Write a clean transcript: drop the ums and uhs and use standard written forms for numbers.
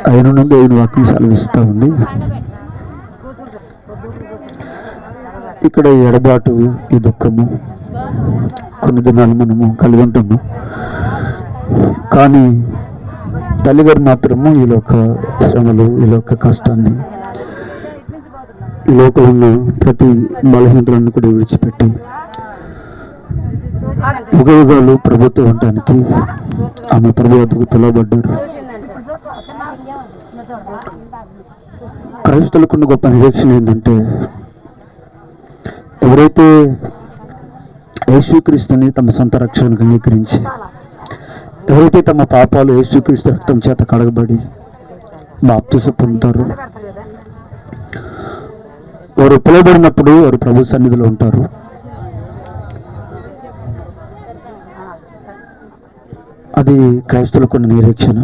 ఆయన నుండి దేవుని వాక్యం సెలవిస్తూ ఉంది. ఇక్కడ ఈ ఎడబాటు, ఈ దుఃఖము కొన్ని దినాలు మనము కలిగి ఉంటున్నాం. కానీ తల్లిగారు మాత్రము ఈ లోక శ్రమలు, ఈ లోక కష్టాన్ని, ఈ లోకంలో ఉన్న ప్రతి బలహీనతలను కూడా విడిచిపెట్టి యుగ యుగాలు ప్రభుత్వం ఉండటానికి ఆమె ప్రభు వద్దకు పిలువబడ్డారు. క్రైస్తవులకున్న గొప్ప నిరీక్షణ ఏంటంటే, ఎవరైతే యేసుక్రీస్తుని తమ సొంత రక్షణకు అంగీకరించి, ఎవరైతే తమ పాపాలు యేసుక్రీస్తు రక్తం చేత కడగబడి బాప్తిసం పొందుతారో, వారు పిలువబడినప్పుడు వారు ప్రభు సన్నిధిలో ఉంటారు. అది క్రైస్తవులకు నిరీక్షణ.